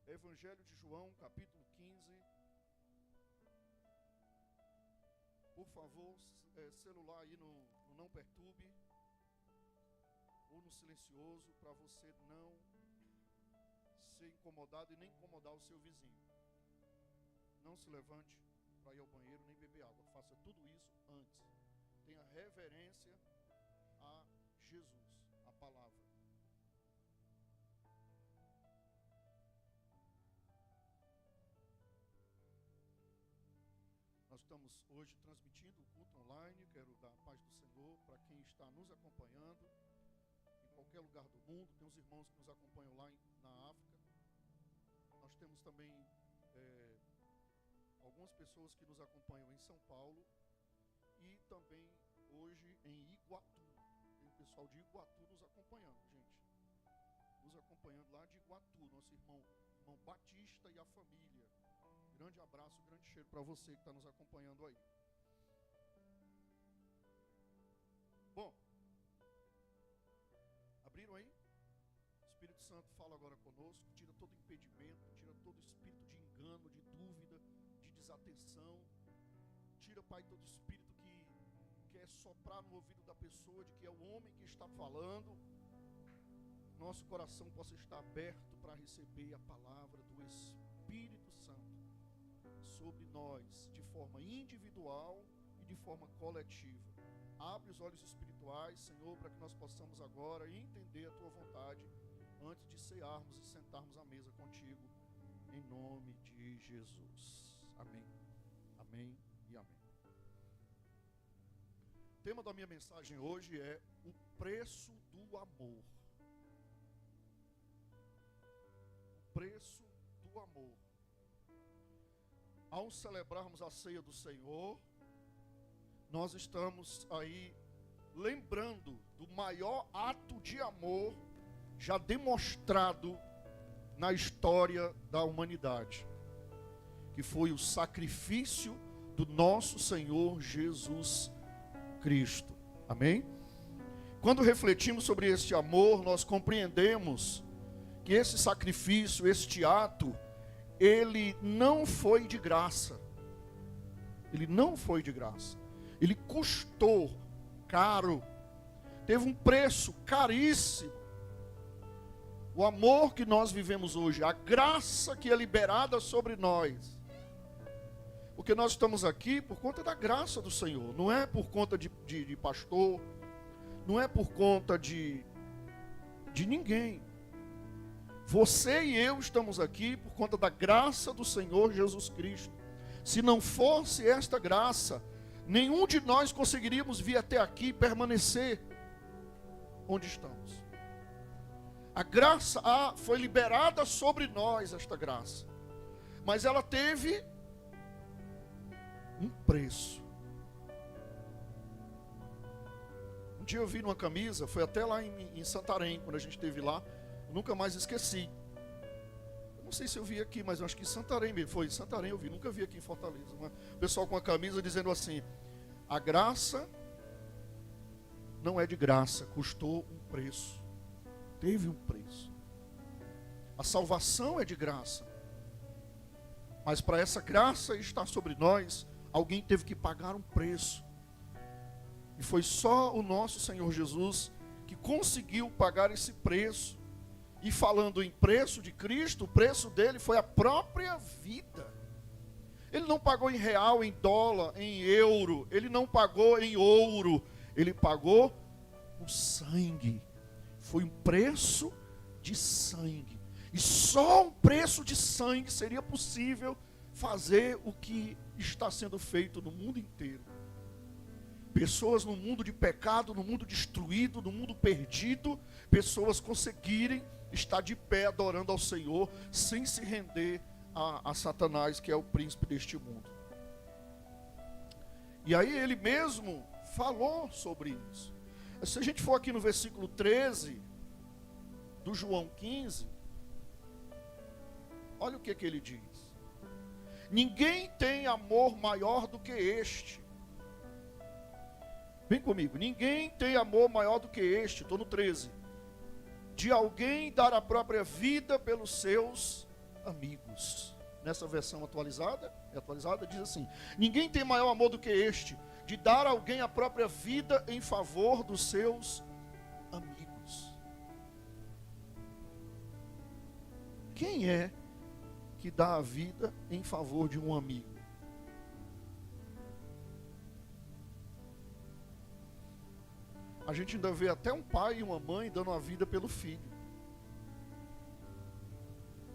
Evangelho de João, capítulo 15. Por favor, celular aí no não perturbe, ou no silencioso, para você não ser incomodado e nem incomodar o seu vizinho. Não se levante para ir ao banheiro, nem beber água. Faça tudo isso antes. Tenha reverência a Jesus, a palavra. Nós estamos hoje transmitindo o culto online. Quero dar a paz do Senhor para quem está nos acompanhando em qualquer lugar do mundo. Tem os irmãos que nos acompanham lá na África. Nós temos também algumas pessoas que nos acompanham em São Paulo e também hoje em Iguatu. Tem o pessoal de Iguatu nos acompanhando, gente. Nos acompanhando lá de Iguatu, nosso irmão Batista e a família. Grande abraço, grande cheiro para você que está nos acompanhando aí. Bom, abriram aí? O Espírito Santo fala agora conosco, tira todo impedimento, tira todo espírito de engano, de dúvida, de desatenção. Tira, Pai, todo espírito que quer soprar no ouvido da pessoa de que é o homem que está falando. Nosso coração possa estar aberto para receber a palavra do Espírito Santo sobre nós, de forma individual e de forma coletiva. Abre os olhos espirituais, Senhor, para que nós possamos agora entender a Tua vontade antes de cearmos e sentarmos à mesa contigo, em nome de Jesus. Amém. Amém e amém. O tema da minha mensagem hoje é o preço do amor. O preço do amor. Ao celebrarmos a ceia do Senhor, nós estamos aí lembrando do maior ato de amor já demonstrado na história da humanidade, que foi o sacrifício do nosso Senhor Jesus Cristo. Amém? Quando refletimos sobre este amor, nós compreendemos que esse sacrifício, este ato, ele não foi de graça. Ele não foi de graça. Ele custou caro. Teve um preço caríssimo. O amor que nós vivemos hoje, a graça que é liberada sobre nós. Porque nós estamos aqui por conta da graça do Senhor. Não é por conta de pastor. Não é por conta de ninguém. Você e eu estamos aqui por conta da graça do Senhor Jesus Cristo. Se não fosse esta graça, nenhum de nós conseguiríamos vir até aqui e permanecer onde estamos. A graça foi liberada sobre nós, esta graça. Mas ela teve um preço. Um dia eu vi numa camisa, foi até lá em Santarém, quando a gente esteve lá. Nunca mais esqueci. Eu não sei se eu vi aqui, mas eu acho que em Santarém mesmo. Foi em Santarém eu vi, nunca vi aqui em Fortaleza. O pessoal com a camisa dizendo assim: a graça não é de graça, custou um preço. Teve um preço. A salvação é de graça. Mas para essa graça estar sobre nós, alguém teve que pagar um preço. E foi só o nosso Senhor Jesus que conseguiu pagar esse preço. E falando em preço de Cristo, o preço dele foi a própria vida. Ele não pagou em real, em dólar, em euro. Ele não pagou em ouro. Ele pagou com sangue. Foi um preço de sangue. E só um preço de sangue seria possível fazer o que está sendo feito no mundo inteiro. Pessoas no mundo de pecado, no mundo destruído, no mundo perdido, pessoas conseguirem estar de pé adorando ao Senhor, sem se render a Satanás, que é o príncipe deste mundo. E aí ele mesmo falou sobre isso. Se a gente for aqui no versículo 13 do João 15, olha o que ele diz: ninguém tem amor maior do que este. Vem comigo. Ninguém tem amor maior do que este. Estou no 13. De alguém dar a própria vida pelos seus amigos. Nessa versão atualizada, diz assim: ninguém tem maior amor do que este, de dar a alguém a própria vida em favor dos seus amigos. Quem é que dá a vida em favor de um amigo? A gente ainda vê até um pai e uma mãe dando a vida pelo filho.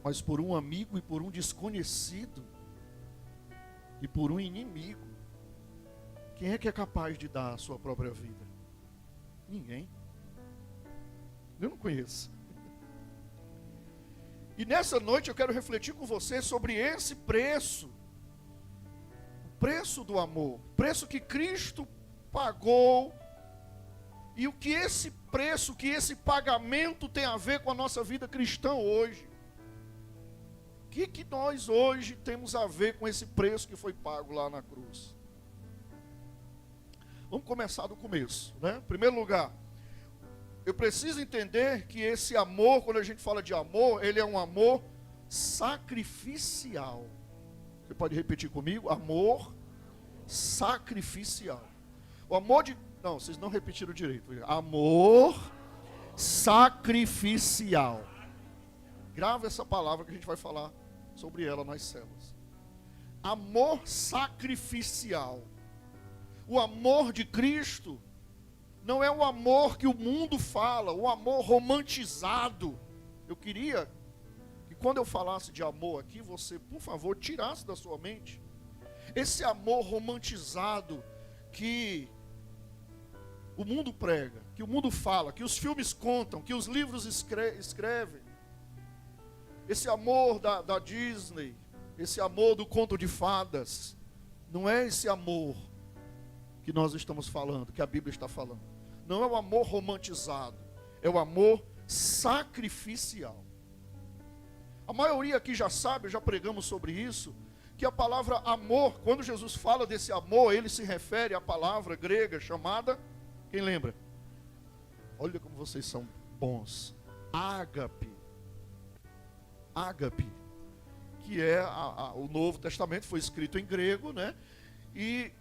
Mas por um amigo e por um desconhecido e por um inimigo, quem é que é capaz de dar a sua própria vida? Ninguém. Eu não conheço. E nessa noite eu quero refletir com você sobre esse preço. O preço do amor. O preço que Cristo pagou. E o que esse preço, que esse pagamento tem a ver com a nossa vida cristã hoje. O que nós hoje temos a ver com esse preço que foi pago lá na cruz? Vamos começar do começo, né? Em primeiro lugar, eu preciso entender que esse amor, quando a gente fala de amor, ele é um amor sacrificial. Você pode repetir comigo? Amor sacrificial. O amor de... Não, vocês não repetiram direito. Amor sacrificial. Grava essa palavra que a gente vai falar sobre ela nas células. Amor sacrificial. O amor de Cristo não é o amor que o mundo fala, o amor romantizado. Eu queria que quando eu falasse de amor aqui, você, por favor, tirasse da sua mente esse amor romantizado que o mundo prega, que o mundo fala, que os filmes contam, que os livros escrevem. Esse amor da Disney, esse amor do conto de fadas, não é esse amor que nós estamos falando, que a Bíblia está falando. Não é o amor romantizado, é o amor sacrificial. A maioria aqui já sabe, já pregamos sobre isso, que a palavra amor, quando Jesus fala desse amor, ele se refere à palavra grega chamada, quem lembra? Olha como vocês são bons. Ágape. Ágape, que é o Novo Testamento, foi escrito em grego, né? E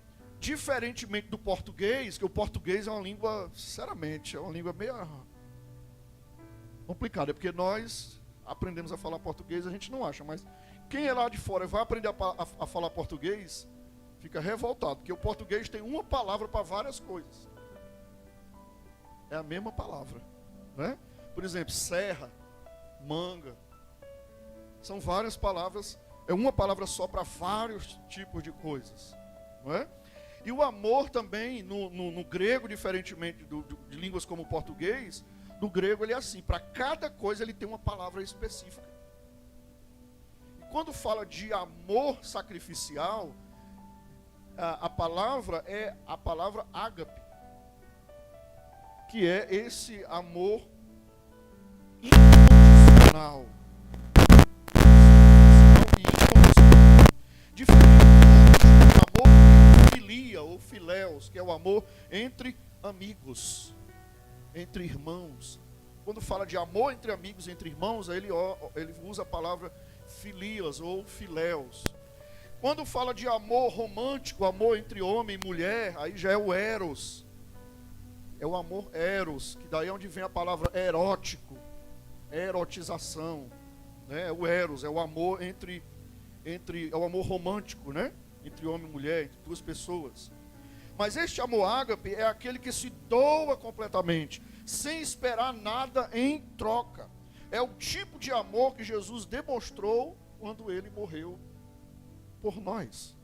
diferentemente do português, que o português é uma língua, sinceramente, é uma língua meio complicada, porque nós aprendemos a falar português, a gente não acha, mas quem é lá de fora vai aprender a falar português, fica revoltado, porque o português tem uma palavra para várias coisas. É a mesma palavra, né? Por exemplo, serra, manga, são várias palavras, é uma palavra só para vários tipos de coisas, não é? E o amor também, no grego, diferentemente de línguas como o português, no grego ele é assim, para cada coisa ele tem uma palavra específica. E quando fala de amor sacrificial, a palavra é a palavra ágape, que é esse amor incondicional. Diferente do amor filia ou filéus, que é o amor entre amigos, entre irmãos. Quando fala de amor entre amigos, entre irmãos, ele usa a palavra filias ou filéus. Quando fala de amor romântico, amor entre homem e mulher, aí já é o eros. É o amor eros, que daí é onde vem a palavra erótico, erotização, né? O eros é o amor é o amor romântico, né? Entre homem e mulher, entre duas pessoas. Mas este amor ágape é aquele que se doa completamente, sem esperar nada em troca. É o tipo de amor que Jesus demonstrou quando ele morreu por nós.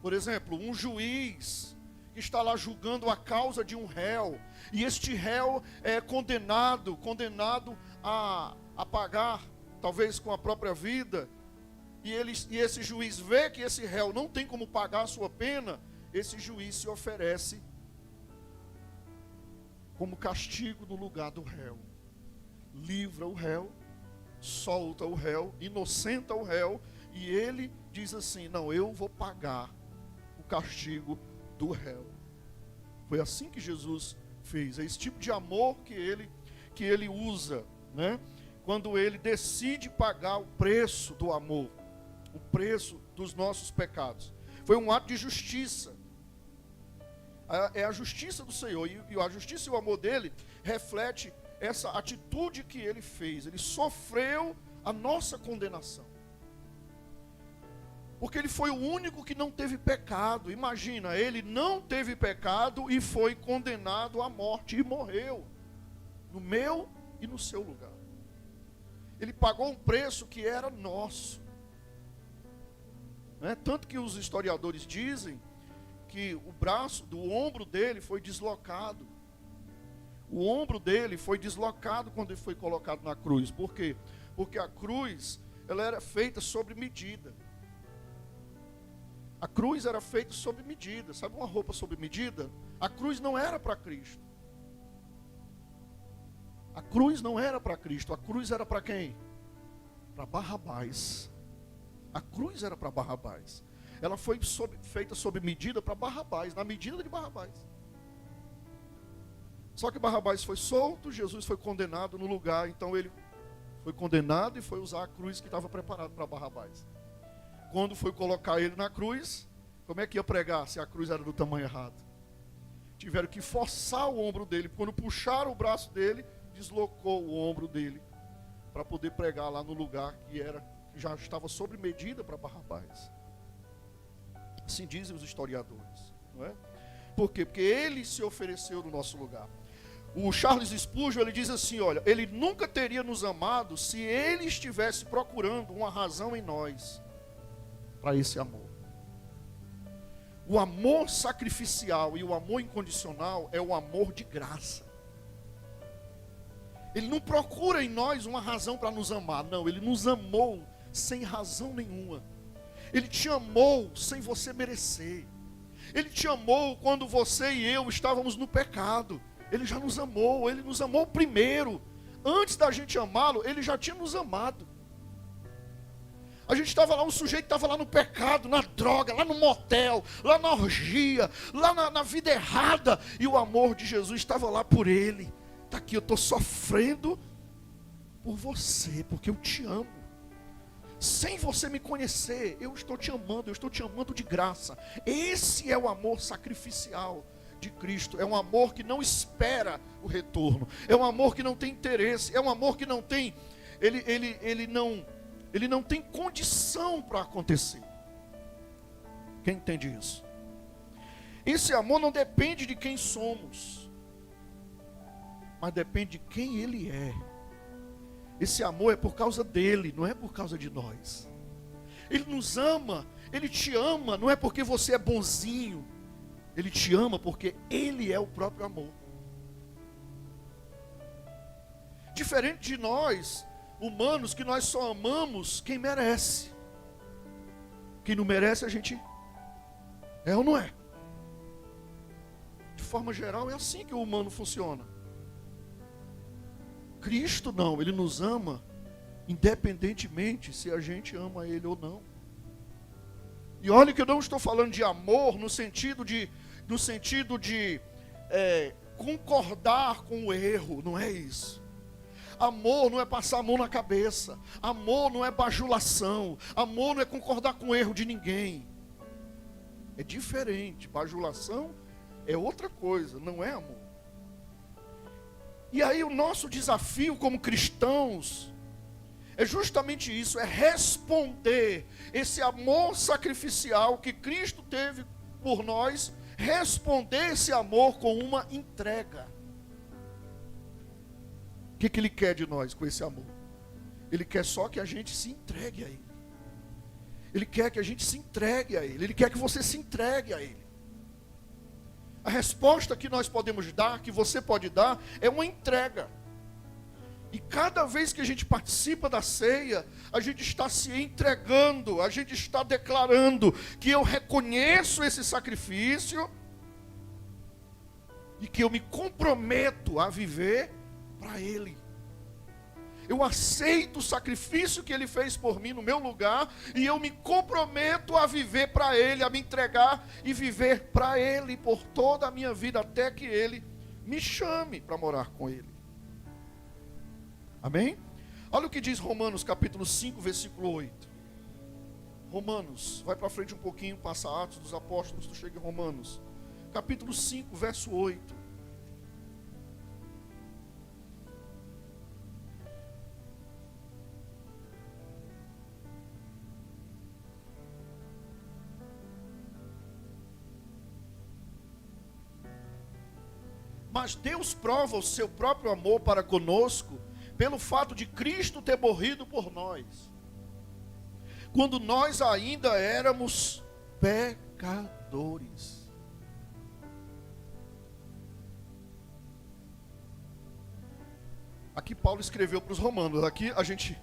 Por exemplo, um juiz que está lá julgando a causa de um réu, e este réu é condenado a pagar, talvez com a própria vida, e esse juiz vê que esse réu não tem como pagar a sua pena, esse juiz se oferece como castigo no lugar do réu. Livra o réu, solta o réu, inocenta o réu, e ele diz assim: não, eu vou pagar o castigo do réu. Foi assim que Jesus fez. É esse tipo de amor que ele usa, né? quando ele decide pagar o preço do amor, o preço dos nossos pecados. Foi um ato de justiça. É a justiça do Senhor, e a justiça e o amor dele reflete essa atitude que ele fez. Ele sofreu a nossa condenação, porque ele foi o único que não teve pecado. Imagina, ele não teve pecado e foi condenado à morte, e morreu no meu e no seu lugar. Ele pagou um preço que era nosso, né? Tanto que os historiadores dizem que o ombro dele foi deslocado. O ombro dele foi deslocado quando ele foi colocado na cruz. Por quê? Porque a cruz, ela era feita sob medida. A cruz era feita sob medida. Sabe uma roupa sob medida? A cruz não era para Cristo. A cruz não era para Cristo. A cruz era para quem? Para Barrabás. A cruz era para Barrabás. Ela foi feita sob medida para Barrabás, na medida de Barrabás. Só que Barrabás foi solto, Jesus foi condenado no lugar. Então ele foi condenado e foi usar a cruz que estava preparada para Barrabás. Quando foi colocar ele na cruz, como é que ia pregar se a cruz era do tamanho errado? Tiveram que forçar o ombro dele. Quando puxaram o braço dele, deslocou o ombro dele para poder pregar lá no lugar que já estava sob medida para Barrabás. Assim dizem os historiadores, não é? Por quê? Porque ele se ofereceu no nosso lugar. O Charles Spurgeon, ele diz assim, olha, ele nunca teria nos amado se ele estivesse procurando uma razão em nós para esse amor. O amor sacrificial e o amor incondicional é o amor de graça. Ele não procura em nós uma razão para nos amar, não, ele nos amou sem razão nenhuma. Ele te amou sem você merecer. Ele te amou quando você e eu estávamos no pecado. Ele já nos amou, ele nos amou primeiro. Antes da gente amá-lo, ele já tinha nos amado. A gente estava lá, um sujeito estava lá no pecado, na droga, lá no motel, lá na orgia, lá na vida errada. E o amor de Jesus estava lá por ele. Está aqui, eu estou sofrendo por você, porque eu te amo. Sem você me conhecer, eu estou te amando de graça. Esse é o amor sacrificial de Cristo. É um amor que não espera o retorno. É um amor que não tem interesse. É um amor que não tem, ele não tem condição para acontecer. Quem entende isso? Esse amor não depende de quem somos, mas depende de quem Ele é. Esse amor é por causa dele, não é por causa de nós. Ele nos ama, Ele te ama, não é porque você é bonzinho. Ele te ama porque Ele é o próprio amor. Diferente de nós, humanos, que nós só amamos quem merece. Quem não merece a gente é ou não é? De forma geral é assim que o humano funciona. Cristo não, Ele nos ama independentemente se a gente ama Ele ou não. E olha que eu não estou falando de amor no sentido de concordar com o erro, não é isso. Amor não é passar a mão na cabeça. Amor não é bajulação. Amor não é concordar com o erro de ninguém. É diferente. Bajulação é outra coisa, não é amor. E aí o nosso desafio como cristãos é justamente isso, é responder esse amor sacrificial que Cristo teve por nós, responder esse amor com uma entrega. O que Ele quer de nós com esse amor? Ele quer só que a gente se entregue a Ele. Ele quer que a gente se entregue a Ele. Ele quer que você se entregue a Ele. A resposta que nós podemos dar, que você pode dar, é uma entrega. E cada vez que a gente participa da ceia, a gente está se entregando, a gente está declarando que eu reconheço esse sacrifício e que eu me comprometo a viver para Ele. Eu aceito o sacrifício que Ele fez por mim no meu lugar e eu me comprometo a viver para Ele, a me entregar e viver para Ele por toda a minha vida, até que Ele me chame para morar com Ele. Amém? Olha o que diz Romanos capítulo 5, versículo 8. Romanos, vai para frente um pouquinho, passa Atos dos Apóstolos, tu chega em Romanos. Capítulo 5, verso 8. Mas Deus prova o seu próprio amor para conosco, pelo fato de Cristo ter morrido por nós, quando nós ainda éramos pecadores. Aqui Paulo escreveu para os romanos. Aqui a gente,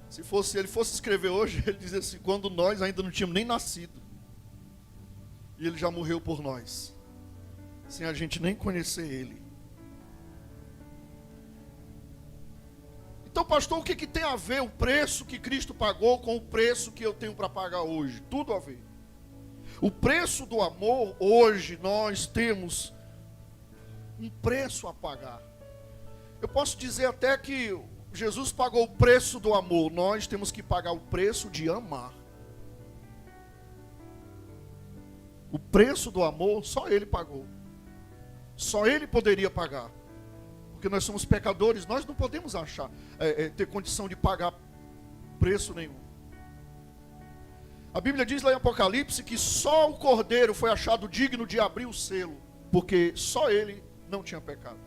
se ele fosse escrever hoje, ele dizia assim: quando nós ainda não tínhamos nem nascido, e ele já morreu por nós, sem a gente nem conhecer ele. Então, pastor, o que tem a ver o preço que Cristo pagou com o preço que eu tenho para pagar hoje? Tudo a ver. O preço do amor, hoje nós temos um preço a pagar. Eu posso dizer até que Jesus pagou o preço do amor, nós temos que pagar o preço de amar. O preço do amor, só Ele pagou. Só Ele poderia pagar. Porque nós somos pecadores, nós não podemos ter condição de pagar preço nenhum. A Bíblia diz lá em Apocalipse que só o Cordeiro foi achado digno de abrir o selo, porque só ele não tinha pecado.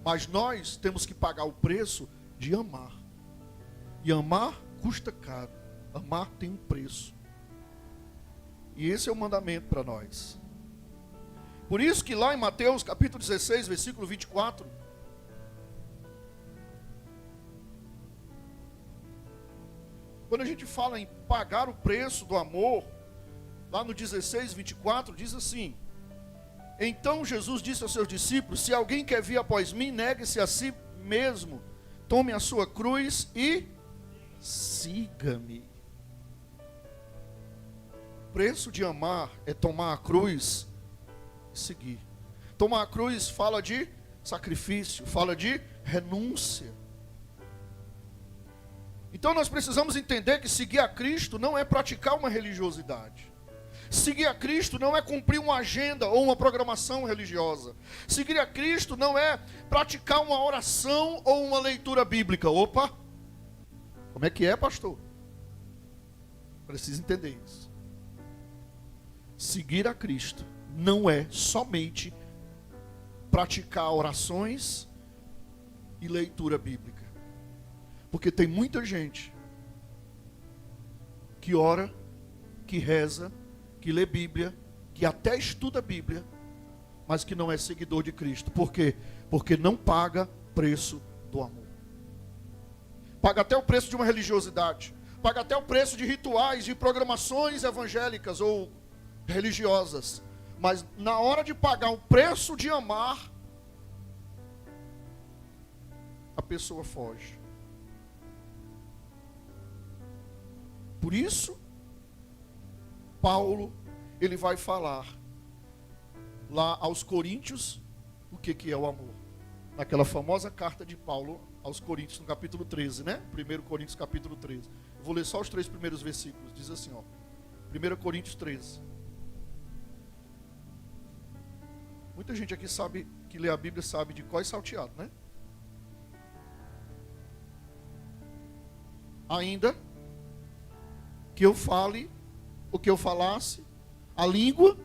Mas nós temos que pagar o preço de amar. E amar custa caro. Amar tem um preço. E esse é o mandamento para nós. Por isso que lá em Mateus capítulo 16, versículo 24, quando a gente fala em pagar o preço do amor, lá no 16, 24, diz assim: então Jesus disse aos seus discípulos: se alguém quer vir após mim, negue-se a si mesmo, tome a sua cruz e siga-me. O preço de amar é tomar a cruz e seguir. Tomar a cruz fala de sacrifício, fala de renúncia. Então nós precisamos entender que seguir a Cristo não é praticar uma religiosidade. Seguir a Cristo não é cumprir uma agenda ou uma programação religiosa. Seguir a Cristo não é praticar uma oração ou uma leitura bíblica. Opa! Como é que é, pastor? Precisa entender isso. Seguir a Cristo não é somente praticar orações e leitura bíblica. Porque tem muita gente que ora, que reza, que lê Bíblia, que até estuda a Bíblia, mas que não é seguidor de Cristo. Por quê? Porque não paga preço do amor. Paga até o preço de uma religiosidade. Paga até o preço de rituais, de programações evangélicas ou religiosas. Mas na hora de pagar o preço de amar, a pessoa foge. Por isso, Paulo, ele vai falar lá aos Coríntios o que é o amor. Naquela famosa carta de Paulo aos Coríntios, no capítulo 13, né? 1 Coríntios capítulo 13. Eu vou ler só os 3 primeiros versículos. Diz assim, ó. 1 Coríntios 13. Muita gente aqui sabe, que lê a Bíblia, sabe de cor e salteado, né? Ainda que eu fale o que eu falasse, a língua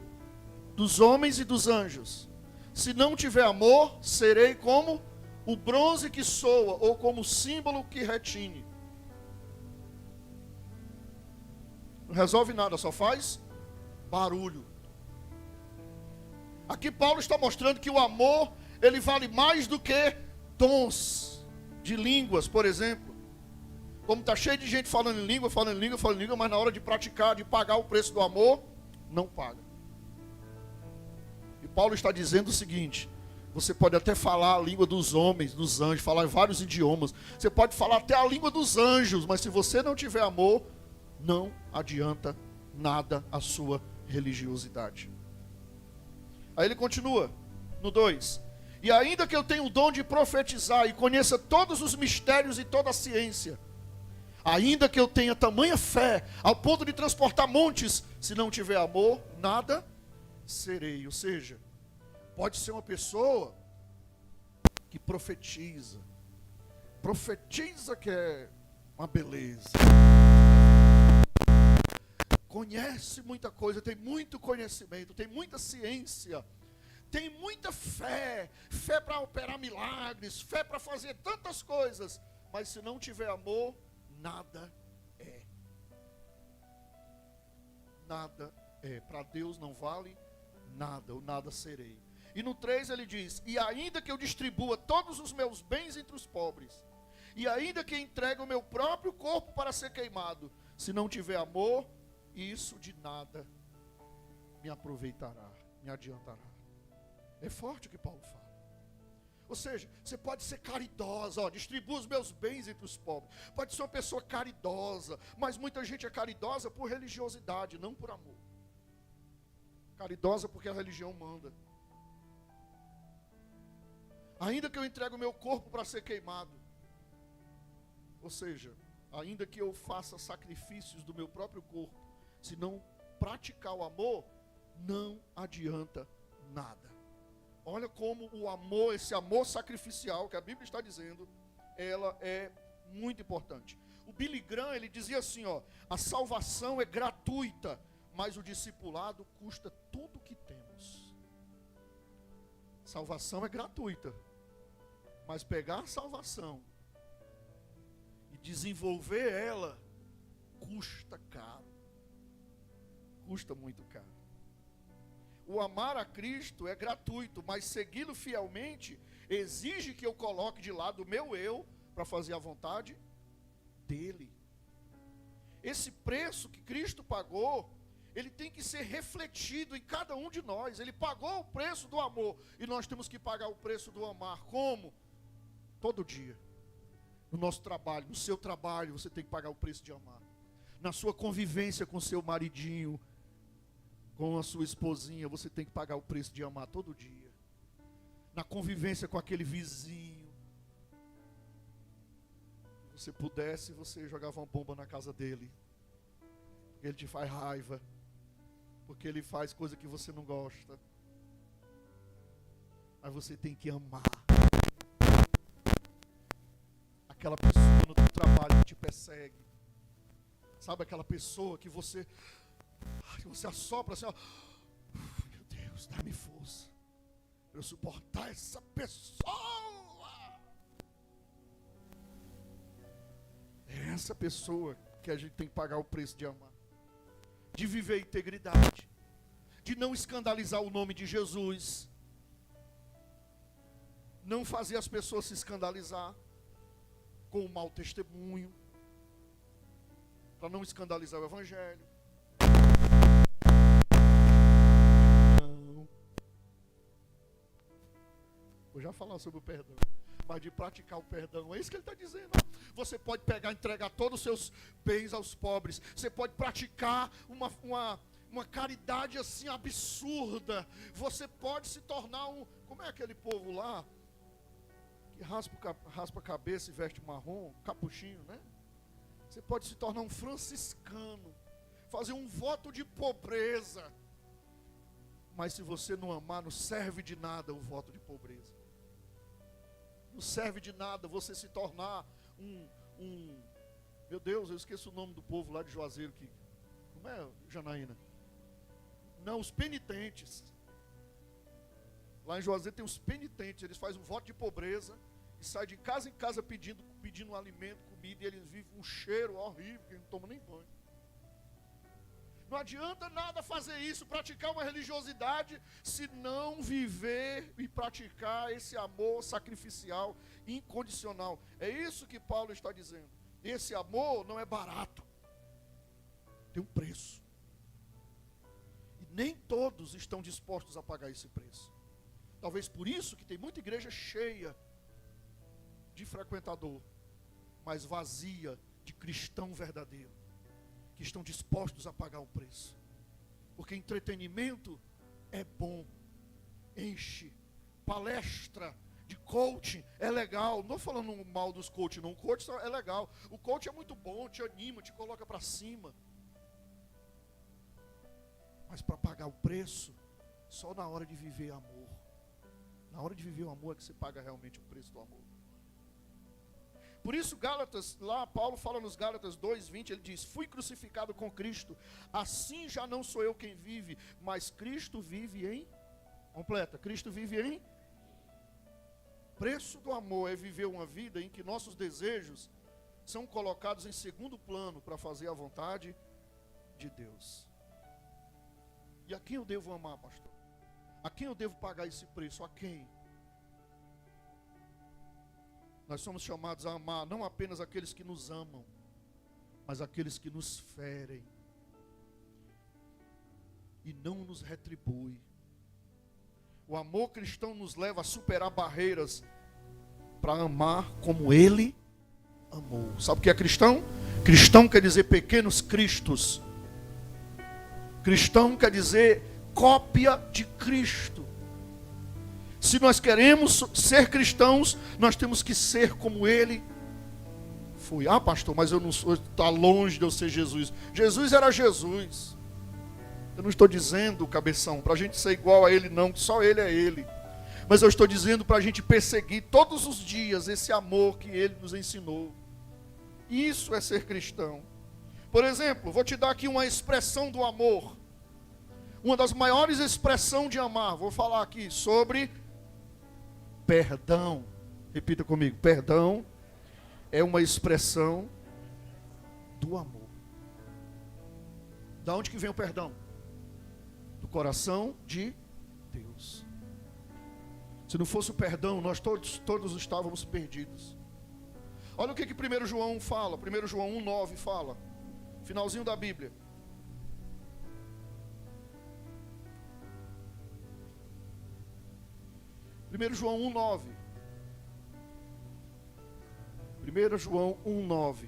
dos homens e dos anjos, se não tiver amor, serei como o bronze que soa, ou como o símbolo que retine. Não resolve nada, só faz barulho. Aqui Paulo está mostrando que o amor, ele vale mais do que dons de línguas, por exemplo. Como está cheio de gente falando em língua, mas na hora de praticar, de pagar o preço do amor, não paga. E Paulo está dizendo o seguinte: você pode até falar a língua dos homens, dos anjos, falar vários idiomas. Você pode falar até a língua dos anjos, mas se você não tiver amor, não adianta nada a sua religiosidade. Aí ele continua, no 2. E ainda que eu tenha o dom de profetizar e conheça todos os mistérios e toda a ciência, ainda que eu tenha tamanha fé ao ponto de transportar montes, se não tiver amor, nada serei. Ou seja, pode ser uma pessoa que profetiza que é uma beleza, conhece muita coisa, tem muito conhecimento, tem muita ciência, tem muita fé para operar milagres, fé para fazer tantas coisas, mas se não tiver amor, nada é. Nada é. Para Deus não vale nada, o nada serei. E no 3 ele diz: e ainda que eu distribua todos os meus bens entre os pobres, e ainda que entregue o meu próprio corpo para ser queimado, se não tiver amor, isso de nada me aproveitará, me adiantará. É forte o que Paulo fala. Ou seja, você pode ser caridosa, distribua os meus bens entre os pobres. Pode ser uma pessoa caridosa, mas muita gente é caridosa por religiosidade, não por amor. Caridosa porque a religião manda. Ainda que eu entregue o meu corpo para ser queimado, ou seja, ainda que eu faça sacrifícios do meu próprio corpo, se não praticar o amor, não adianta nada. Olha como o amor, esse amor sacrificial que a Bíblia está dizendo, ela é muito importante. O Billy Graham, ele dizia assim, a salvação é gratuita, mas o discipulado custa tudo o que temos. Salvação é gratuita, mas pegar a salvação e desenvolver ela custa caro. Custa muito caro. O amar a Cristo é gratuito, mas segui-lo fielmente exige que eu coloque de lado o meu eu para fazer a vontade dele. Esse preço que Cristo pagou, ele tem que ser refletido em cada um de nós. Ele pagou o preço do amor e nós temos que pagar o preço do amar. Como? Todo dia. No nosso trabalho, no seu trabalho, você tem que pagar o preço de amar. Na sua convivência com seu maridinho, com a sua esposinha, você tem que pagar o preço de amar todo dia. Na convivência com aquele vizinho, se você pudesse, você jogava uma bomba na casa dele, porque ele te faz raiva, porque ele faz coisa que você não gosta, mas você tem que amar aquela pessoa no teu trabalho que te persegue. Sabe aquela pessoa que você assopra assim, meu Deus, dá-me força para eu suportar essa pessoa. É essa pessoa que a gente tem que pagar o preço de amar, de viver integridade, de não escandalizar o nome de Jesus, não fazer as pessoas se escandalizar com o mau testemunho, para não escandalizar o evangelho. Vou já falar sobre o perdão, mas de praticar o perdão, é isso que ele está dizendo. Você pode pegar e entregar todos os seus bens aos pobres. Você pode praticar uma caridade assim absurda. Você pode se tornar como é aquele povo lá que raspa a cabeça e veste marrom, capuchinho, né? Você pode se tornar um franciscano, fazer um voto de pobreza. Mas se você não amar, não serve de nada o voto de pobreza. Não serve de nada você se tornar meu Deus, eu esqueço o nome do povo lá de Juazeiro. Como é, Janaína? Não, os penitentes. Lá em Juazeiro tem os penitentes. Eles fazem um voto de pobreza e saem de casa em casa pedindo um alimento, comida, e eles vivem um cheiro horrível, que não tomam nem banho. Não adianta nada fazer isso, praticar uma religiosidade, se não viver e praticar esse amor sacrificial, incondicional. É isso que Paulo está dizendo. Esse amor não é barato, tem um preço. E nem todos estão dispostos a pagar esse preço. Talvez por isso que tem muita igreja cheia de frequentador, mas vazia de cristão verdadeiro, que estão dispostos a pagar o preço. Porque entretenimento é bom, enche, palestra de coaching é legal. Não estou falando mal dos coaching, não. O coaching é legal. O coaching é muito bom, te anima, te coloca para cima. Mas para pagar o preço, só na hora de viver amor. Na hora de viver o amor é que você paga realmente o preço do amor. Por isso, Gálatas, lá Paulo fala nos Gálatas 2:20, ele diz: fui crucificado com Cristo, assim já não sou eu quem vive, mas Cristo vive em... Completa, Cristo vive em... Preço do amor é viver uma vida em que nossos desejos são colocados em segundo plano para fazer a vontade de Deus. E a quem eu devo amar, pastor? A quem eu devo pagar esse preço? A quem? Nós somos chamados a amar não apenas aqueles que nos amam, mas aqueles que nos ferem e não nos retribui. O amor cristão nos leva a superar barreiras para amar como Ele amou. Sabe o que é cristão? Cristão quer dizer pequenos cristos. Cristão quer dizer cópia de Cristo. Se nós queremos ser cristãos, nós temos que ser como Ele foi. Ah, pastor, mas eu não sou, está longe de eu ser Jesus. Jesus era Jesus. Eu não estou dizendo, cabeção, para a gente ser igual a Ele, não, que só Ele é Ele. Mas eu estou dizendo para a gente perseguir todos os dias esse amor que Ele nos ensinou. Isso é ser cristão. Por exemplo, vou te dar aqui uma expressão do amor. Uma das maiores expressões de amar. Vou falar aqui sobre perdão. Repita comigo. Perdão é uma expressão do amor. Da onde que vem o perdão? Do coração de Deus. Se não fosse o perdão, nós todos estávamos perdidos. Olha o que 1 João fala. 1 João 1,9 fala. Finalzinho da Bíblia. 1 João 1,9. 1 João 1,9.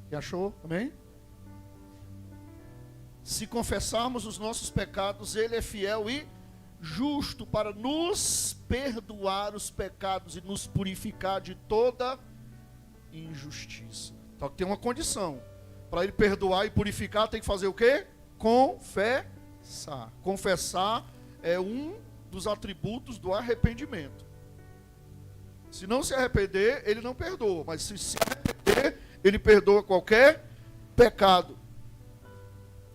Quem achou? Amém? Se confessarmos os nossos pecados, Ele é fiel e justo para nos perdoar os pecados e nos purificar de toda injustiça. Então tem uma condição. Para Ele perdoar e purificar, tem que fazer o quê? Confessar. Confessar é um dos atributos do arrependimento. Se não se arrepender, Ele não perdoa. Mas se arrepender, Ele perdoa qualquer pecado.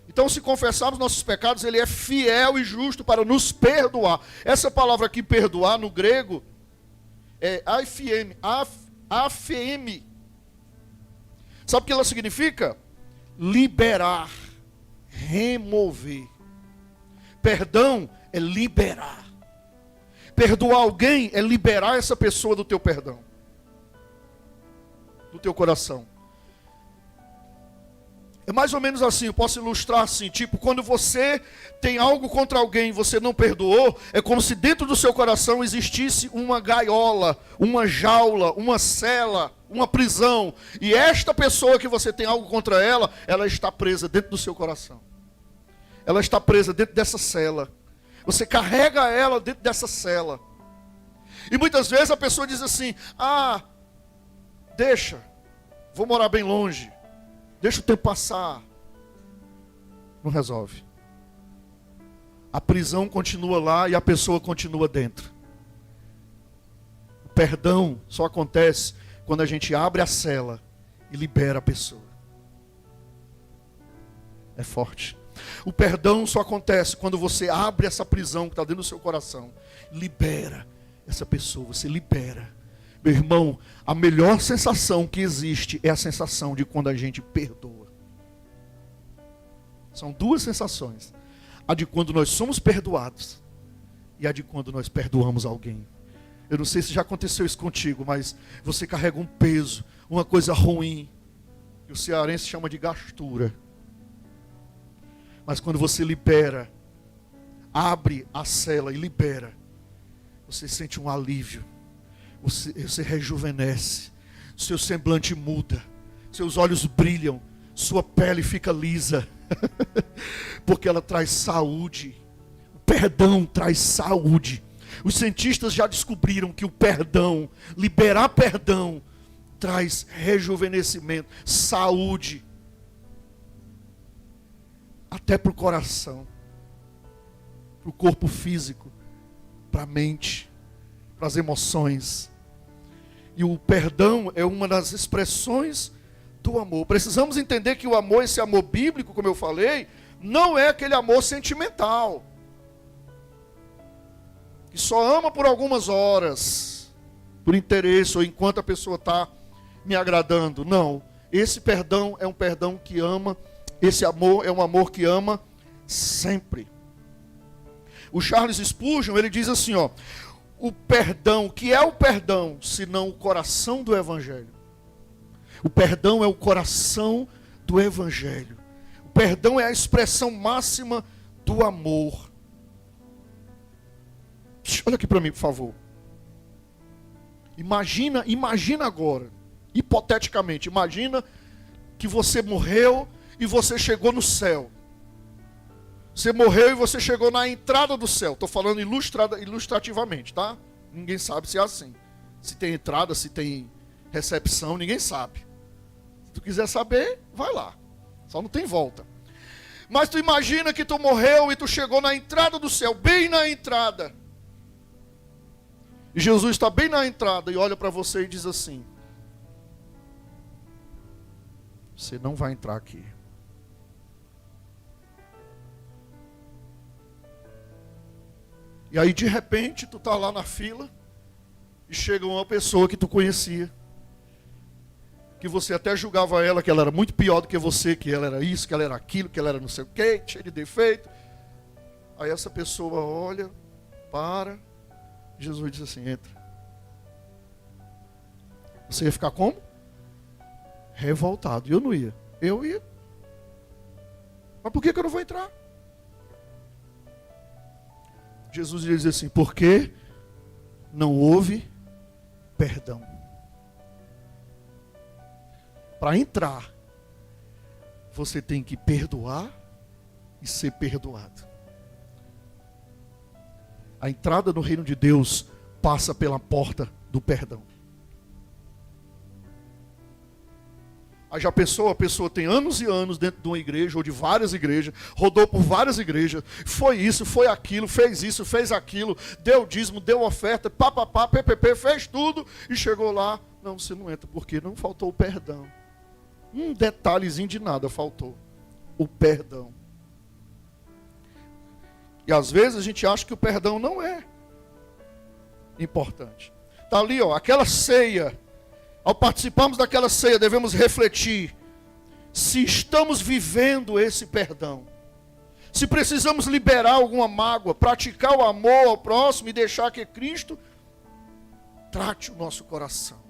Então, se confessarmos nossos pecados, Ele é fiel e justo para nos perdoar. Essa palavra aqui, perdoar, no grego, é afm. Sabe o que ela significa? Liberar, remover. Perdão é liberar. Perdoar alguém é liberar essa pessoa do teu perdão, do teu coração. É mais ou menos assim, eu posso ilustrar assim, tipo, quando você tem algo contra alguém e você não perdoou, é como se dentro do seu coração existisse uma gaiola, uma jaula, uma cela, uma prisão. E esta pessoa que você tem algo contra ela, ela está presa dentro do seu coração. Ela está presa dentro dessa cela. Você carrega ela dentro dessa cela. E muitas vezes a pessoa diz assim, deixa, vou morar bem longe. Deixa o tempo passar. Não resolve. A prisão continua lá e a pessoa continua dentro. O perdão só acontece quando a gente abre a cela e libera a pessoa. É forte. O perdão só acontece quando você abre essa prisão que está dentro do seu coração. Libera essa pessoa, você libera. Meu irmão, a melhor sensação que existe é a sensação de quando a gente perdoa. São duas sensações. A de quando nós somos perdoados e a de quando nós perdoamos alguém. Eu não sei se já aconteceu isso contigo, mas você carrega um peso, uma coisa ruim, que o cearense chama de gastura. Mas quando você libera, abre a cela e libera, você sente um alívio. Você rejuvenesce, seu semblante muda, seus olhos brilham, sua pele fica lisa, porque ela traz saúde. O perdão traz saúde. Os cientistas já descobriram que o perdão, liberar perdão, traz rejuvenescimento, saúde, até para o coração, para o corpo físico, para a mente, para as emoções. E o perdão é uma das expressões do amor. Precisamos entender que o amor, esse amor bíblico, como eu falei, não é aquele amor sentimental, que só ama por algumas horas, por interesse, ou enquanto a pessoa está me agradando. Não, esse perdão é um perdão que ama, esse amor é um amor que ama sempre. O Charles Spurgeon, ele diz assim, ó, o perdão, que é o perdão, senão o coração do Evangelho? O perdão é o coração do Evangelho. O perdão é a expressão máxima do amor. Olha aqui para mim, por favor. Imagina agora, hipoteticamente, imagina que você morreu e você chegou no céu. Você morreu e você chegou na entrada do céu. Estou falando ilustrativamente, tá? Ninguém sabe se é assim. Se tem entrada, se tem recepção, ninguém sabe. Se tu quiser saber, vai lá. Só não tem volta. Mas tu imagina que tu morreu e tu chegou na entrada do céu, bem na entrada. E Jesus está bem na entrada e olha para você e diz assim: você não vai entrar aqui. E aí de repente tu está lá na fila e chega uma pessoa que tu conhecia, que você até julgava ela que ela era muito pior do que você, que ela era isso, que ela era aquilo, que ela era não sei o quê, cheia de defeito. Aí essa pessoa olha, para, Jesus diz assim: entra. Você ia ficar como? Revoltado. E eu não ia. Eu ia. Mas por que eu não vou entrar? Jesus diz assim: porque não houve perdão. Para entrar, você tem que perdoar e ser perdoado. A entrada no reino de Deus passa pela porta do perdão. Aí já pensou, a pessoa tem anos e anos dentro de uma igreja, ou de várias igrejas, rodou por várias igrejas, foi isso, foi aquilo, fez isso, fez aquilo, deu dízimo, deu oferta, papapá, ppp, fez tudo, e chegou lá, não, você não entra, porque não faltou o perdão. Um detalhezinho de nada faltou, o perdão. E às vezes a gente acha que o perdão não é importante. Está ali, ó, aquela ceia. Ao participarmos daquela ceia, devemos refletir se estamos vivendo esse perdão. Se precisamos liberar alguma mágoa, praticar o amor ao próximo e deixar que Cristo trate o nosso coração.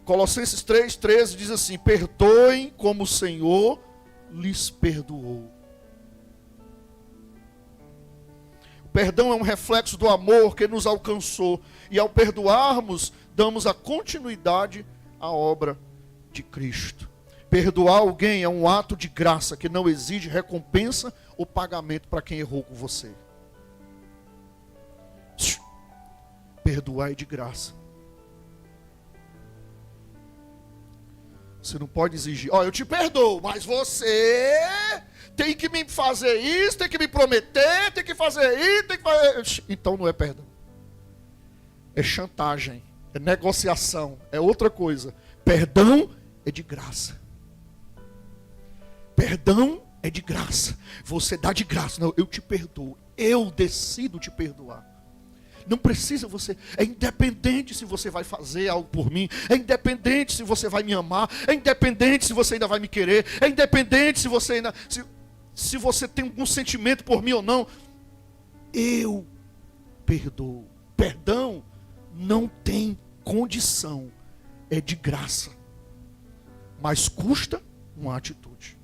Colossenses 3,13 diz assim: perdoem como o Senhor lhes perdoou. O perdão é um reflexo do amor que nos alcançou. E ao perdoarmos, damos a continuidade à obra de Cristo. Perdoar alguém é um ato de graça que não exige recompensa ou pagamento para quem errou com você. Perdoar é de graça. Você não pode exigir: ó, eu te perdoo, mas você tem que me fazer isso, tem que me prometer, tem que fazer isso, tem que fazer... Então não é perdão. É chantagem, é negociação, é outra coisa. Perdão é de graça. Perdão é de graça. Você dá de graça. Não, eu te perdoo. Eu decido te perdoar. Não precisa você, é independente se você vai fazer algo por mim, é independente se você vai me amar, é independente se você ainda vai me querer, é independente se você ainda, se você tem algum sentimento por mim ou não. Eu perdoo. Perdão não tem condição, é de graça, mas custa uma atitude.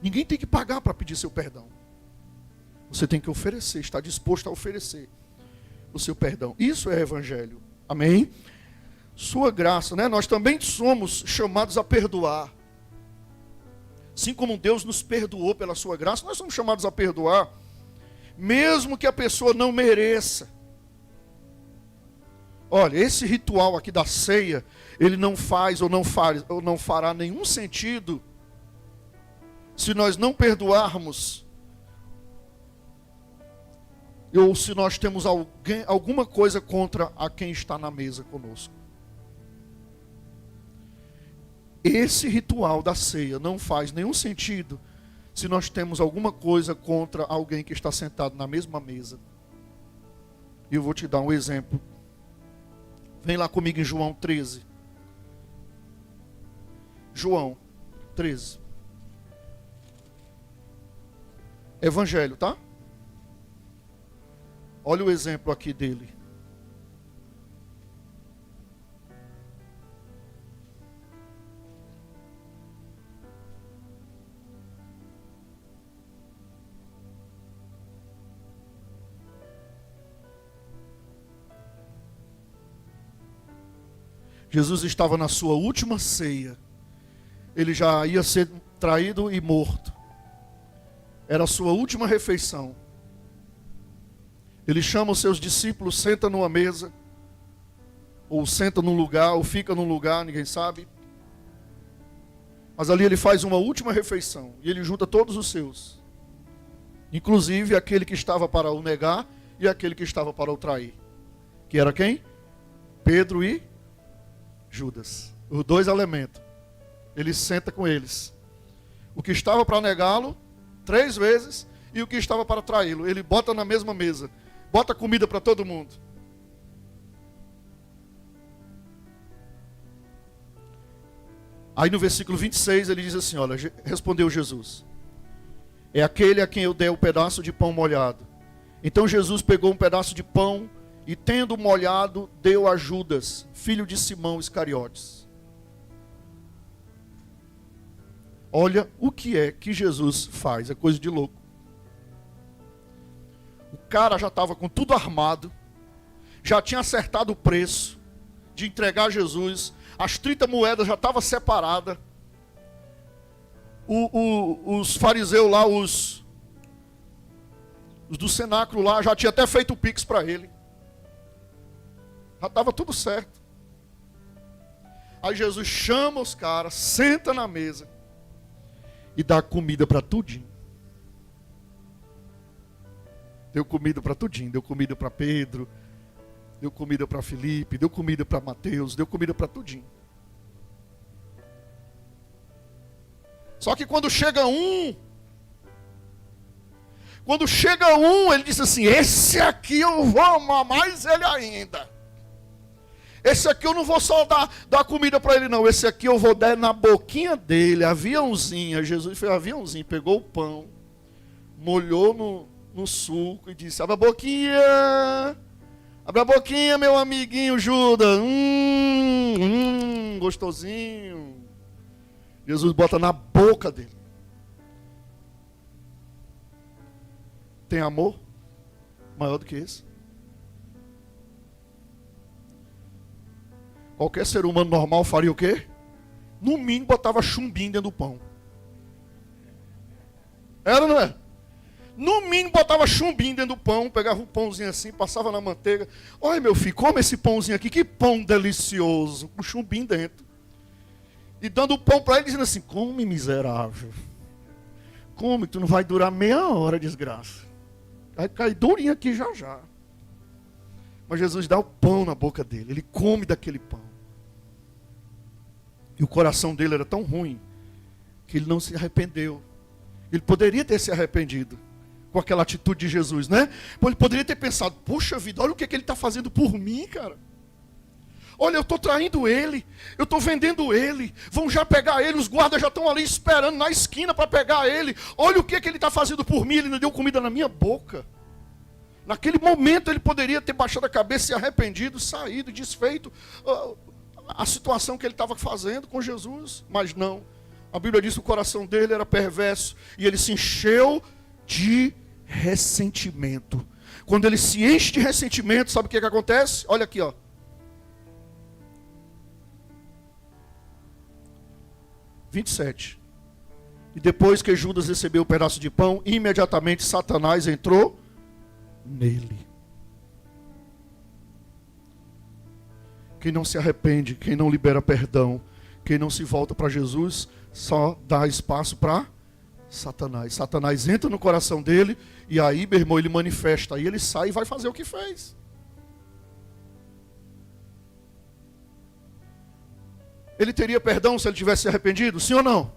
Ninguém tem que pagar para pedir seu perdão. Você tem que oferecer, está disposto a oferecer o seu perdão. Isso é evangelho. Amém? sua graça, né? Nós também somos chamados a perdoar. Assim como Deus nos perdoou pela sua graça, nós somos chamados a perdoar, mesmo que a pessoa não mereça. Olha, esse ritual aqui da ceia, ele não faz ou não fará nenhum sentido se nós não perdoarmos, ou se nós temos alguma coisa contra a quem está na mesa conosco. Esse ritual da ceia não faz nenhum sentido se nós temos alguma coisa contra alguém que está sentado na mesma mesa. E eu vou te dar um exemplo. Vem lá comigo em João 13. João 13. Evangelho, tá? Olha o exemplo aqui dele. Jesus estava na sua última ceia. Ele já ia ser traído e morto. Era a sua última refeição. Ele chama os seus discípulos, senta numa mesa, ou senta num lugar, ou fica num lugar, ninguém sabe. Mas ali ele faz uma última refeição, e ele junta todos os seus. Inclusive aquele que estava para o negar, e aquele que estava para o trair. Que era quem? Pedro e Judas. Os dois elementos. Ele senta com eles. O que estava para negá-lo 3 vezes, e o que estava para traí-lo. Ele bota na mesma mesa. Bota comida para todo mundo. Aí no versículo 26 ele diz assim, olha, respondeu Jesus: é aquele a quem eu dei o pedaço de pão molhado. Então Jesus pegou um pedaço de pão e, tendo molhado, deu a Judas, filho de Simão Iscariotes. Olha o que é que Jesus faz, é coisa de louco. O cara já estava com tudo armado, já tinha acertado o preço de entregar Jesus, as 30 moedas já estavam separadas. Os fariseus lá, os do cenáculo lá, já tinha até feito o pix para ele. Já estava tudo certo. Aí Jesus chama os caras, senta na mesa e dá comida para tudinho. Deu comida para tudinho, deu comida para Pedro, deu comida para Filipe, deu comida para Mateus, deu comida para tudinho. Só que quando chega um, ele diz assim, esse aqui eu vou amar mais ele ainda. Esse aqui eu não vou só dar comida para ele não, esse aqui eu vou dar na boquinha dele, aviãozinho. Jesus fez aviãozinho, pegou o pão, molhou no suco e disse, abre a boquinha, meu amiguinho Judas, gostosinho. Jesus bota na boca dele. Tem amor maior do que esse? Qualquer ser humano normal faria o quê? No mínimo botava chumbinho dentro do pão. Era ou não é? No mínimo botava chumbinho dentro do pão, pegava um pãozinho assim, passava na manteiga. Olha meu filho, come esse pãozinho aqui, que pão delicioso, com chumbinho dentro. E dando o pão para ele, dizendo assim, come miserável. Come, tu não vai durar meia hora, desgraça. Vai cair durinho aqui já já. Mas Jesus dá o pão na boca dele, ele come daquele pão. E o coração dele era tão ruim, que ele não se arrependeu. Ele poderia ter se arrependido com aquela atitude de Jesus, né? Ele poderia ter pensado, puxa vida, olha o que ele está fazendo por mim, cara. Olha, eu estou traindo ele, eu estou vendendo ele, vão já pegar ele, os guardas já estão ali esperando na esquina para pegar ele. Olha o que ele está fazendo por mim, ele não deu comida na minha boca. Naquele momento ele poderia ter baixado a cabeça, se arrependido, saído, desfeito a situação que ele estava fazendo com Jesus. Mas não, a Bíblia diz que o coração dele era perverso e ele se encheu de ressentimento. Quando ele se enche de ressentimento, sabe o que acontece? Olha aqui, ó. 27. E depois que Judas recebeu o pedaço de pão, imediatamente Satanás entrou nele. Quem não se arrepende, quem não libera perdão, quem não se volta para Jesus, só dá espaço para Satanás. Satanás entra no coração dele e aí, meu irmão, ele manifesta. Aí ele sai e vai fazer o que fez. Ele teria perdão se ele tivesse se arrependido? Sim ou não?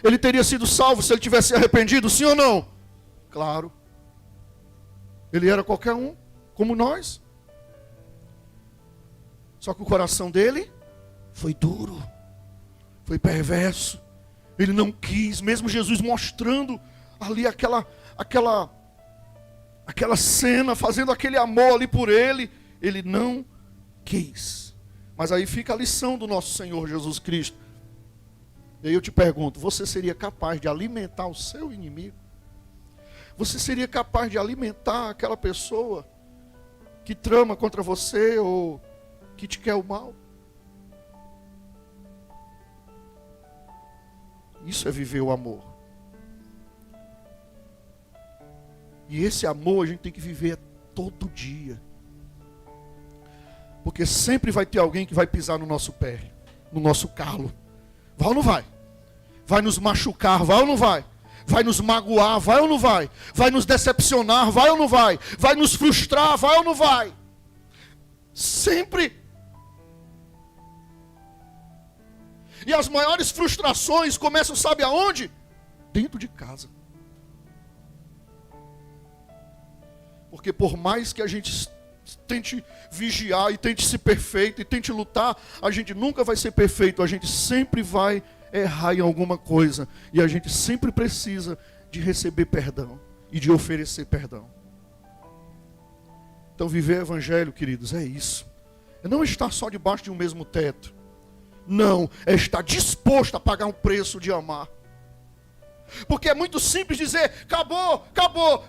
Ele teria sido salvo se ele tivesse se arrependido? Sim ou não? Claro. Ele era qualquer um, como nós. Só que o coração dele foi duro, foi perverso. Ele não quis, mesmo Jesus mostrando ali aquela cena, fazendo aquele amor ali por ele, ele não quis. Mas aí fica a lição do nosso Senhor Jesus Cristo. E aí eu te pergunto, você seria capaz de alimentar o seu inimigo? Você seria capaz de alimentar aquela pessoa que trama contra você ou que te quer o mal? Isso é viver o amor. E esse amor a gente tem que viver todo dia. Porque sempre vai ter alguém que vai pisar no nosso pé, no nosso calo. Vai ou não vai? Vai nos machucar, vai ou não vai? Vai nos magoar, vai ou não vai? Vai nos decepcionar, vai ou não vai? Vai nos frustrar, vai ou não vai? Sempre. E as maiores frustrações começam, sabe aonde? Dentro de casa. Porque por mais que a gente tente vigiar e tente ser perfeito e tente lutar, a gente nunca vai ser perfeito, a gente sempre vai errar em alguma coisa. E a gente sempre precisa de receber perdão e de oferecer perdão. Então viver o evangelho, queridos, é isso. É não estar só debaixo de um mesmo teto. Não, é estar disposto a pagar um preço de amar. Porque é muito simples dizer, acabou,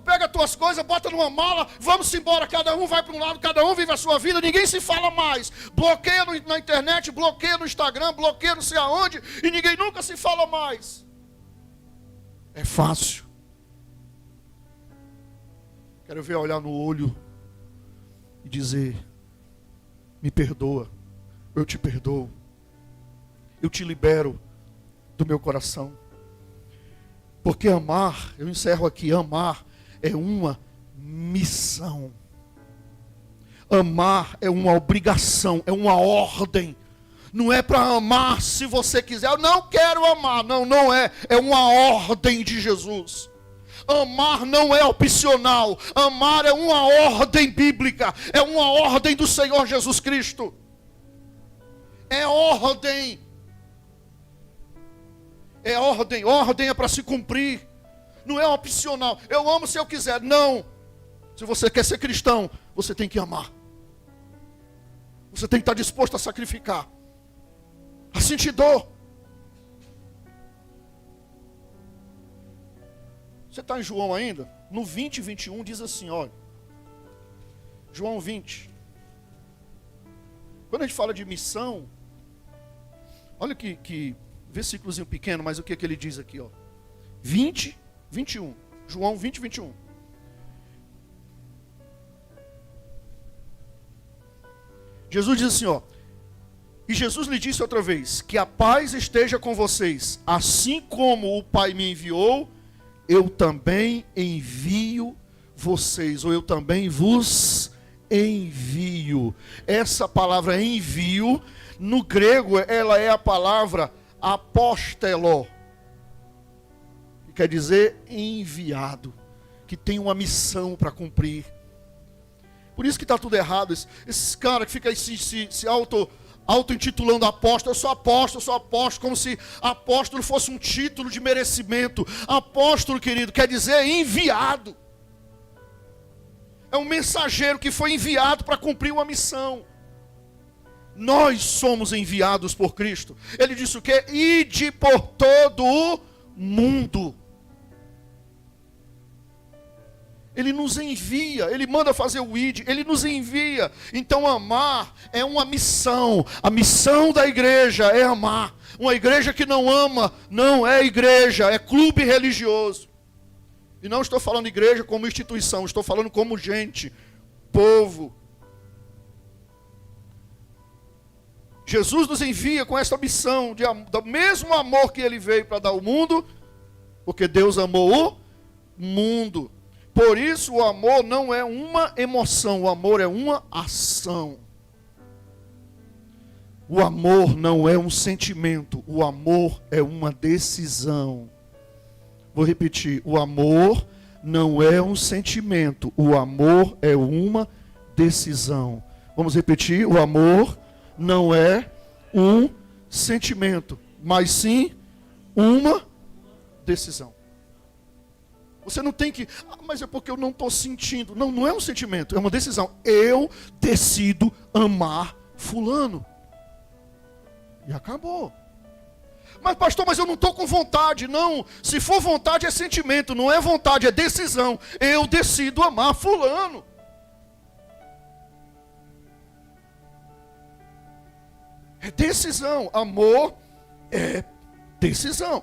pega as tuas coisas, bota numa mala, vamos embora, cada um vai para um lado, cada um vive a sua vida, ninguém se fala mais. Bloqueia na internet, bloqueia no Instagram, bloqueia não sei aonde, e ninguém nunca se fala mais. É fácil. Quero ver olhar no olho e dizer, me perdoa, eu te perdoo, eu te libero do meu coração. Porque amar, eu encerro aqui, amar é uma missão. Amar é uma obrigação, é uma ordem. Não é para amar se você quiser. Eu não quero amar. Não, não é. É uma ordem de Jesus. Amar não é opcional. Amar é uma ordem bíblica. É uma ordem do Senhor Jesus Cristo. É ordem. É ordem, ordem é para se cumprir. Não é opcional. Eu amo se eu quiser. Não. Se você quer ser cristão, você tem que amar. Você tem que estar disposto a sacrificar, a sentir dor. Você está em João ainda? No 20 e 21 diz assim, olha. João 20. Quando a gente fala de missão, olha que versículozinho pequeno, mas o que ele diz aqui, ó. 20, 21. João 20, 21. Jesus diz assim, ó. E Jesus lhe disse outra vez, que a paz esteja com vocês. Assim como o Pai me enviou, eu também envio vocês. Ou eu também vos envio. Essa palavra envio, no grego, ela é a palavra apóstolo, que quer dizer enviado, que tem uma missão para cumprir. Por isso que está tudo errado. Esses caras que ficam se auto-intitulando apóstolo, eu sou apóstolo, como se apóstolo fosse um título de merecimento. Apóstolo, querido, quer dizer enviado. É um mensageiro que foi enviado para cumprir uma missão. Nós somos enviados por Cristo. Ele disse o quê? Ide por todo o mundo. Ele nos envia, Ele manda fazer o ID, Ele nos envia. Então amar é uma missão. A missão da igreja é amar. Uma igreja que não ama não é igreja, é clube religioso. E não estou falando igreja como instituição, estou falando como gente, povo. Jesus nos envia com essa missão, do mesmo amor que Ele veio para dar ao mundo, porque Deus amou o mundo. Por isso o amor não é uma emoção, o amor é uma ação. O amor não é um sentimento, o amor é uma decisão. Vou repetir, o amor não é um sentimento, o amor é uma decisão. Vamos repetir, o amor não é um sentimento, mas sim uma decisão. Você não tem que, mas é porque eu não estou sentindo. Não, não é um sentimento, é uma decisão. Eu decido amar fulano. E acabou. Mas pastor, mas eu não estou com vontade. Não, se for vontade é sentimento, não é vontade, é decisão. Eu decido amar fulano. É decisão, amor é decisão.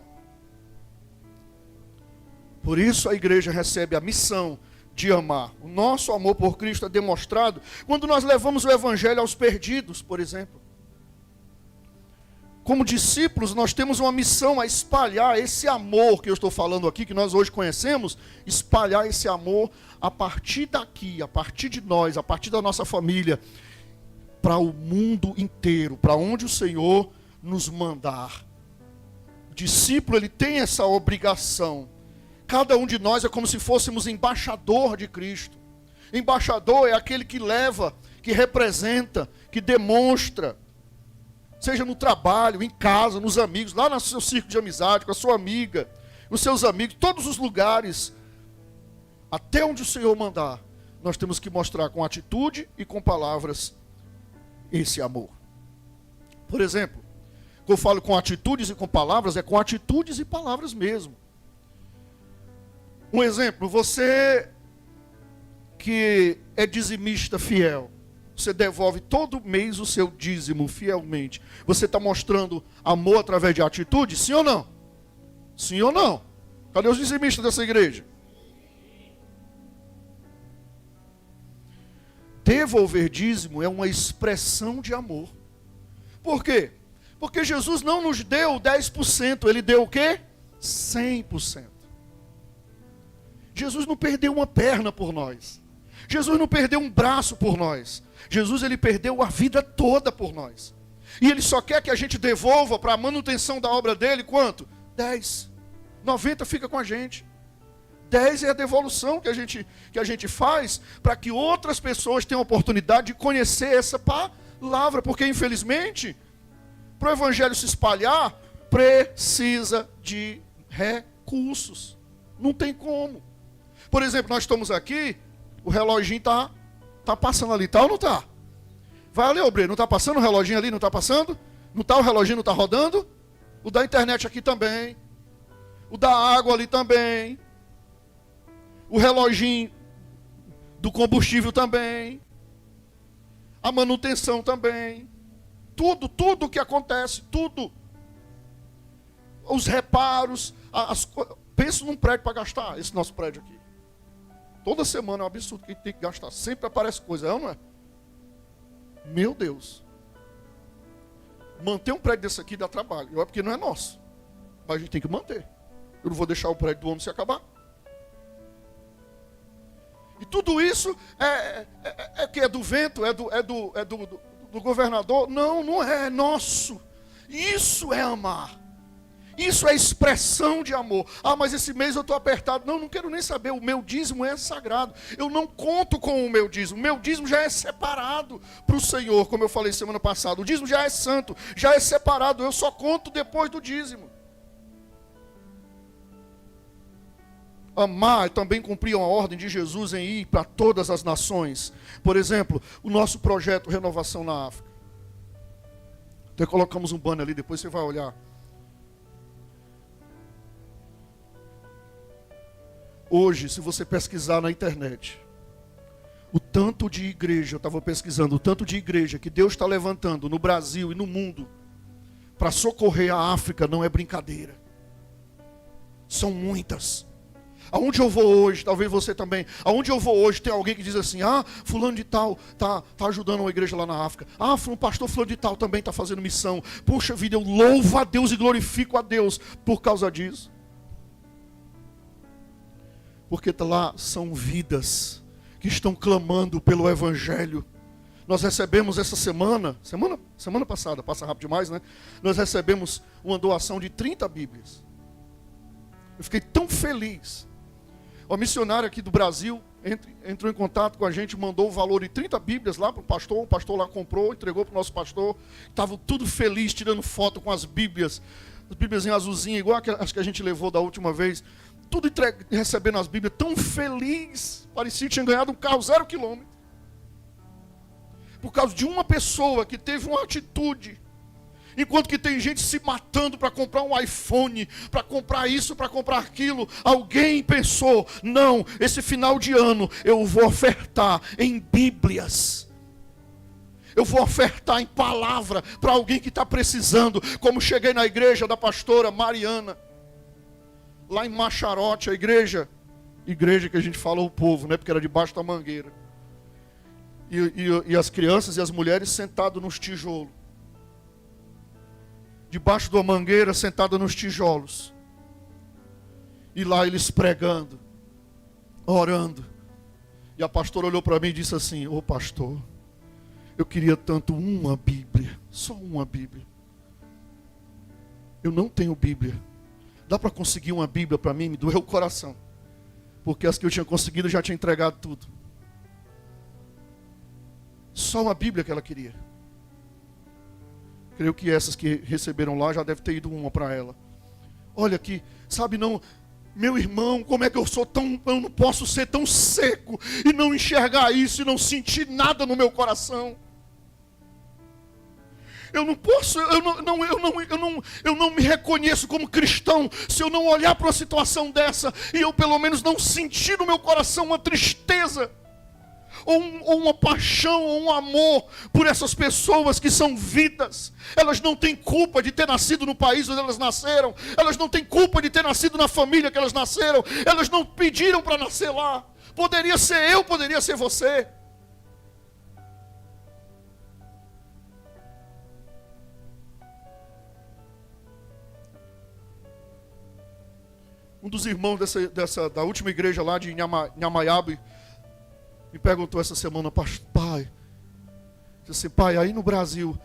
Por isso a igreja recebe a missão de amar. O nosso amor por Cristo é demonstrado quando nós levamos o evangelho aos perdidos, por exemplo. Como discípulos, nós temos uma missão a espalhar esse amor que eu estou falando aqui, que nós hoje conhecemos, espalhar esse amor a partir daqui, a partir de nós, a partir da nossa família, para o mundo inteiro, para onde o Senhor nos mandar. O discípulo, ele tem essa obrigação. Cada um de nós é como se fôssemos embaixador de Cristo. Embaixador é aquele que leva, que representa, que demonstra. Seja no trabalho, em casa, nos amigos, lá no seu círculo de amizade, com a sua amiga, os seus amigos, todos os lugares. Até onde o Senhor mandar, nós temos que mostrar com atitude e com palavras esse amor. Por exemplo, quando eu falo com atitudes e com palavras, é com atitudes e palavras mesmo. Um exemplo, você que é dizimista fiel, você devolve todo mês o seu dízimo fielmente. Você está mostrando amor através de atitude? Sim ou não? Sim ou não? Cadê os dizimistas dessa igreja? Devolver dízimo é uma expressão de amor. Por quê? Porque Jesus não nos deu 10%, Ele deu o quê? 100%. Jesus não perdeu uma perna por nós. Jesus não perdeu um braço por nós. Jesus, Ele perdeu a vida toda por nós. E Ele só quer que a gente devolva para a manutenção da obra dEle, quanto? 10. 90 fica com a gente. 10 é a devolução que a gente faz para que outras pessoas tenham a oportunidade de conhecer essa palavra. Porque, infelizmente, para o evangelho se espalhar, precisa de recursos. Não tem como. Por exemplo, nós estamos aqui, o reloginho está passando ali, tá ou não está? Vai ali, obreiro, não está passando o reloginho ali, não está passando? Não está o reloginho, não está rodando? O da internet aqui também. O da água ali também. O reloginho do combustível também. A manutenção também. Tudo que acontece, tudo. Os reparos. Pensa num prédio para gastar, esse nosso prédio aqui. Toda semana é um absurdo que a gente tem que gastar. Sempre aparece coisa, é ou não é? Meu Deus. Manter um prédio desse aqui dá trabalho. É porque não é nosso. Mas a gente tem que manter. Eu não vou deixar o prédio do homem se acabar. E tudo isso é que é do vento, é do governador. Não, não é nosso. Isso é amar. Isso é expressão de amor. Ah, mas esse mês eu estou apertado. Não quero nem saber. O meu dízimo é sagrado. Eu não conto com o meu dízimo. O meu dízimo já é separado para o Senhor, como eu falei semana passada. O dízimo já é santo, já é separado. Eu só conto depois do dízimo. Amar é também cumprir uma ordem de Jesus em ir para todas as nações. Por exemplo, o nosso projeto Renovação na África. Até colocamos um banner ali, depois você vai olhar. Hoje, se você pesquisar na internet, o tanto de igreja, eu estava pesquisando, o tanto de igreja que Deus está levantando no Brasil e no mundo para socorrer a África não é brincadeira. São muitas. Aonde eu vou hoje, talvez você também, aonde eu vou hoje tem alguém que diz assim, fulano de tal tá ajudando uma igreja lá na África. Um pastor fulano de tal também está fazendo missão. Puxa vida, eu louvo a Deus e glorifico a Deus por causa disso. Porque lá são vidas que estão clamando pelo Evangelho. Nós recebemos essa semana passada, passa rápido demais, né? Nós recebemos uma doação de 30 Bíblias. Eu fiquei tão feliz. O missionário aqui do Brasil entrou em contato com a gente, mandou o valor de 30 Bíblias lá para o pastor lá comprou, entregou para o nosso pastor. Estava tudo feliz, tirando foto com as Bíblias em azulzinha, igual as que a gente levou da última vez. Tudo recebendo as Bíblias, tão feliz. Parecia que tinha ganhado um carro 0 quilômetro. Por causa de uma pessoa que teve uma atitude. Enquanto que tem gente se matando para comprar um iPhone, para comprar isso, para comprar aquilo. Alguém pensou, não, esse final de ano eu vou ofertar em Bíblias. Eu vou ofertar em palavra para alguém que está precisando. Como cheguei na igreja da pastora Mariana. Lá em Macharote, a igreja que a gente fala o povo, né? Porque era debaixo da mangueira. E as crianças e as mulheres sentadas nos tijolos. Debaixo de uma mangueira, sentada nos tijolos. E lá eles pregando, orando. E a pastora olhou para mim e disse assim, pastor, eu queria tanto uma Bíblia, só uma Bíblia. Eu não tenho Bíblia. Dá para conseguir uma Bíblia para mim? Me doeu o coração. Porque as que eu tinha conseguido, eu já tinha entregado tudo. Só uma Bíblia que ela queria. Creio que essas que receberam lá, já deve ter ido uma para ela. Olha aqui, sabe não... Meu irmão, como é que eu não posso ser tão seco e não enxergar isso e não sentir nada no meu coração? Eu não posso, eu não me reconheço como cristão se eu não olhar para uma situação dessa e eu pelo menos não sentir no meu coração uma tristeza, ou uma paixão, ou um amor por essas pessoas que são vidas. Elas não têm culpa de ter nascido no país onde elas nasceram, elas não têm culpa de ter nascido na família que elas nasceram, elas não pediram para nascer lá. Poderia ser eu, poderia ser você. Um dos irmãos da última igreja lá de Nhamaiabe me perguntou essa semana, pai, disse assim, pai, aí no Brasil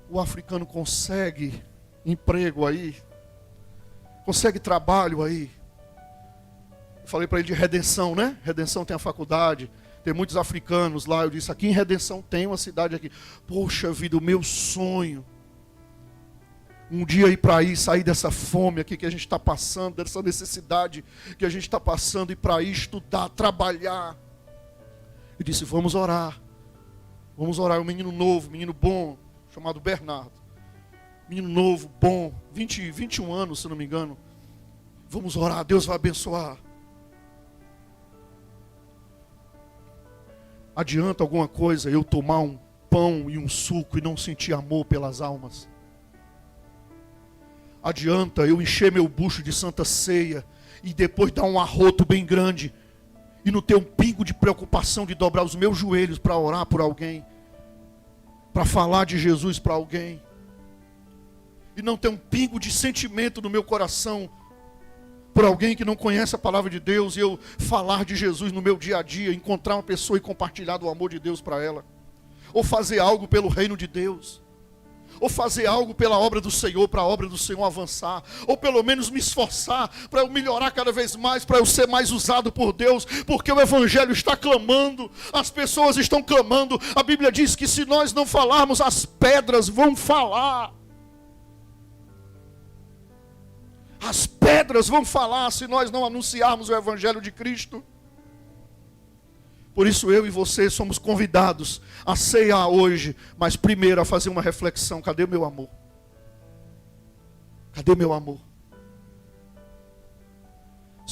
o africano consegue emprego aí? Consegue trabalho aí? Eu falei para ele de Redenção, né? Redenção tem a faculdade, tem muitos africanos lá. Eu disse, aqui em Redenção tem uma cidade aqui. Poxa vida, o meu sonho. Um dia ir para aí, sair dessa fome aqui que a gente está passando, dessa necessidade que a gente está passando, ir para aí estudar, trabalhar. Eu disse, vamos orar. Vamos orar. Um menino novo, menino bom, chamado Bernardo. Menino novo, bom, 21 anos, se não me engano. Vamos orar, Deus vai abençoar. Adianta alguma coisa eu tomar um pão e um suco e não sentir amor pelas almas? Adianta eu encher meu bucho de santa ceia e depois dar um arroto bem grande e não ter um pingo de preocupação de dobrar os meus joelhos para orar por alguém, para falar de Jesus para alguém, e não ter um pingo de sentimento no meu coração por alguém que não conhece a palavra de Deus, e eu falar de Jesus no meu dia a dia, encontrar uma pessoa e compartilhar do amor de Deus para ela, ou fazer algo pelo reino de Deus, ou fazer algo pela obra do Senhor, para a obra do Senhor avançar, ou pelo menos me esforçar para eu melhorar cada vez mais, para eu ser mais usado por Deus, porque o Evangelho está clamando, as pessoas estão clamando. A Bíblia diz que se nós não falarmos, as pedras vão falar. As pedras vão falar se nós não anunciarmos o Evangelho de Cristo. Por isso eu e você somos convidados a ceiar hoje, mas primeiro a fazer uma reflexão. Cadê meu amor? Cadê meu amor?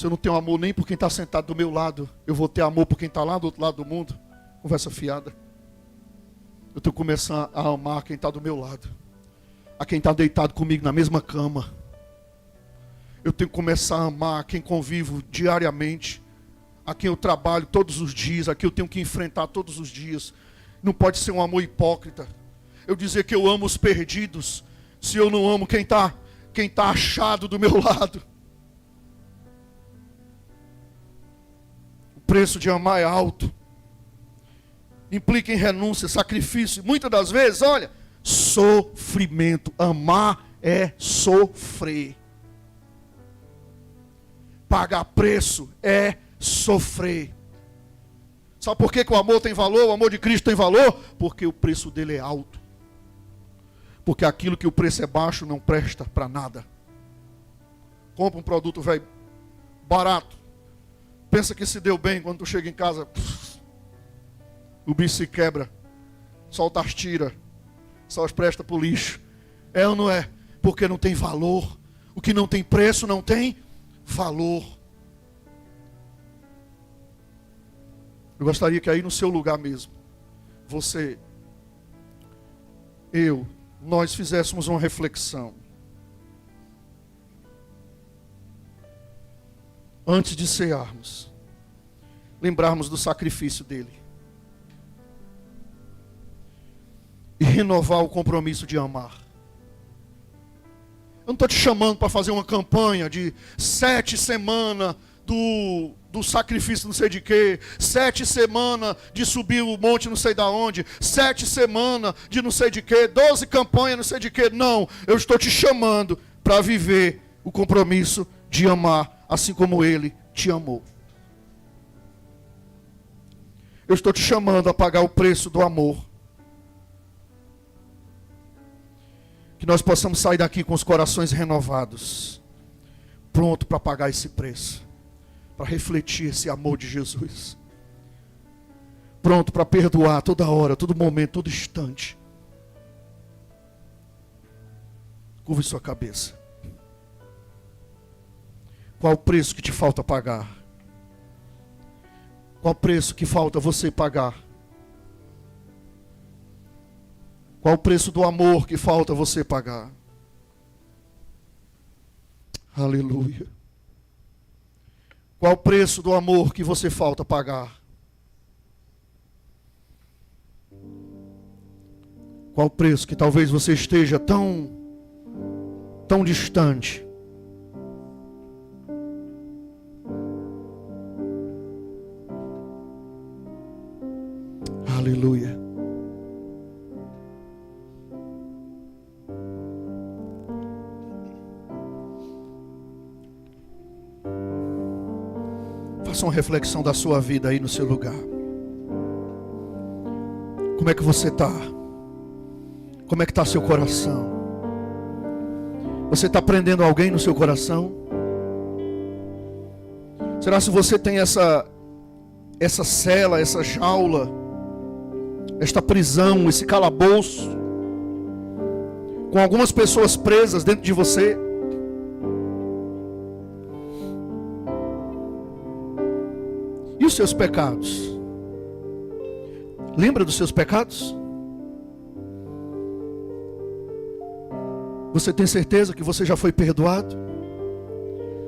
Se eu não tenho amor nem por quem está sentado do meu lado, eu vou ter amor por quem está lá do outro lado do mundo? Conversa fiada. Eu tenho que começar a amar quem está do meu lado, a quem está deitado comigo na mesma cama. Eu tenho que começar a amar quem convivo diariamente, a quem eu trabalho todos os dias, a quem eu tenho que enfrentar todos os dias. Não pode ser um amor hipócrita. Eu dizer que eu amo os perdidos, se eu não amo quem tá achado do meu lado. O preço de amar é alto. Implica em renúncia, sacrifício. Muitas das vezes, olha, sofrimento. Amar é sofrer. Pagar preço é sofrer. Sabe por que o amor tem valor? O amor de Cristo tem valor? Porque o preço dele é alto. Porque aquilo que o preço é baixo não presta para nada. Compra um produto velho, barato. Pensa que se deu bem, quando tu chega em casa, o bicho se quebra. Solta as tiras. Só as presta para o lixo. É ou não é? Porque não tem valor. O que não tem preço não tem valor. Eu gostaria que aí no seu lugar mesmo, você, nós fizéssemos uma reflexão. Antes de cearmos, lembrarmos do sacrifício dele. E renovar o compromisso de amar. Eu não estou te chamando para fazer uma campanha de 7 semanas do sacrifício não sei de quê, 7 semanas de subir o monte não sei da onde, 7 semanas de não sei de quê, 12 campanhas não sei de quê. Não, eu estou te chamando para viver o compromisso de amar, assim como ele te amou. Eu estou te chamando a pagar o preço do amor. Que nós possamos sair daqui com os corações renovados, pronto para pagar esse preço, para refletir esse amor de Jesus, pronto para perdoar toda hora, todo momento, todo instante. Curve sua cabeça. Qual o preço que te falta pagar? Qual o preço que falta você pagar? Qual o preço do amor que falta você pagar? Aleluia. Qual o preço do amor que você falta pagar? Qual o preço que talvez você esteja tão distante? Aleluia. Faça uma reflexão da sua vida aí no seu lugar. Como é que você está? Como é que está seu coração? Você está prendendo alguém no seu coração? Será se você tem essa cela, essa jaula, esta prisão, esse calabouço, com algumas pessoas presas dentro de você? E os seus pecados? Lembra dos seus pecados? Você tem certeza que você já foi perdoado?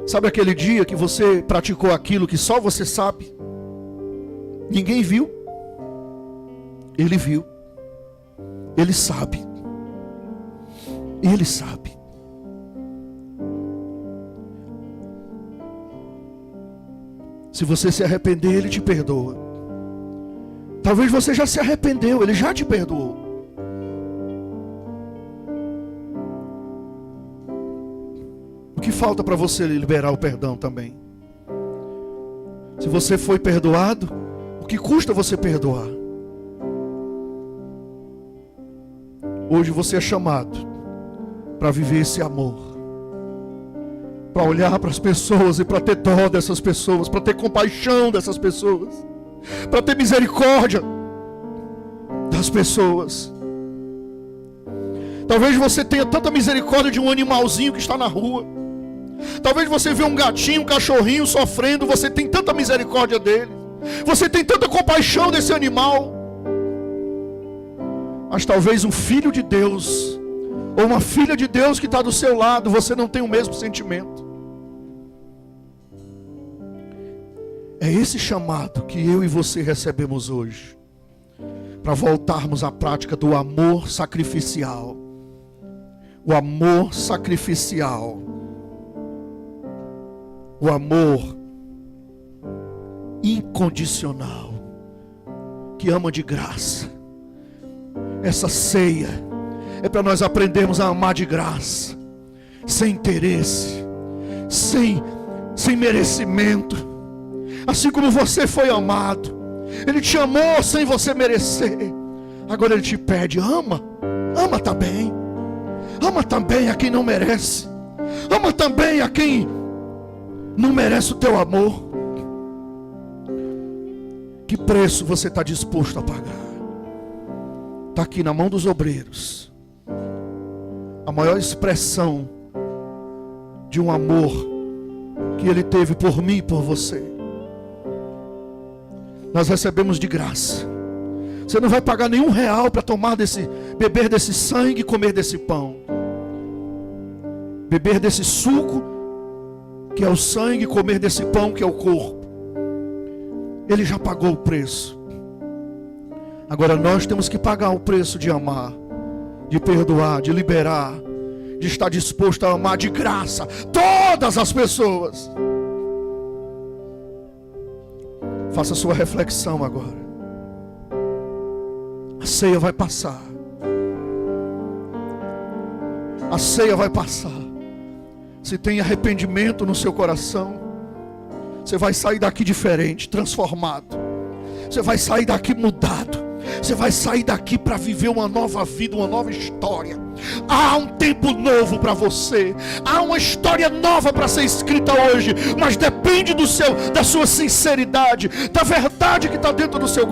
Sabe aquele dia que você praticou aquilo que só você sabe? Ninguém viu. Ele viu. Ele sabe. Ele sabe. Se você se arrepender, Ele te perdoa. Talvez você já se arrependeu, Ele já te perdoou. O que falta para você liberar o perdão também? Se você foi perdoado, o que custa você perdoar? Hoje você é chamado para viver esse amor, para olhar para as pessoas e para ter dó dessas pessoas, para ter compaixão dessas pessoas, para ter misericórdia das pessoas. Talvez você tenha tanta misericórdia de um animalzinho que está na rua, Talvez você vê um gatinho, um cachorrinho sofrendo, você tem tanta misericórdia dele, você tem tanta compaixão desse animal. Mas talvez um filho de Deus, ou uma filha de Deus que está do seu lado, você não tem o mesmo sentimento. É esse chamado que eu e você recebemos hoje, para voltarmos à prática do amor sacrificial. O amor sacrificial. O amor incondicional, que ama de graça. Essa ceia é para nós aprendermos a amar de graça, sem interesse, sem merecimento. Assim como você foi amado, Ele te amou sem você merecer. Agora Ele te pede: ama também. Ama também a quem não merece. Ama também a quem não merece o teu amor. Que preço você está disposto a pagar? Está aqui na mão dos obreiros a maior expressão de um amor que Ele teve por mim e por você. Nós recebemos de graça. Você não vai pagar nenhum real para beber desse sangue e comer desse pão. Beber desse suco, que é o sangue, e comer desse pão, que é o corpo. Ele já pagou o preço. Agora nós temos que pagar o preço de amar, de perdoar, de liberar, de estar disposto a amar de graça todas as pessoas. Faça sua reflexão agora. A ceia vai passar. A ceia vai passar. Se tem arrependimento no seu coração, você vai sair daqui diferente, transformado. Você vai sair daqui mudado. Você vai sair daqui para viver uma nova vida, uma nova história. Há um tempo novo para você. Há uma história nova para ser escrita hoje. Mas depende da sua sinceridade, da verdade que está dentro do seu coração.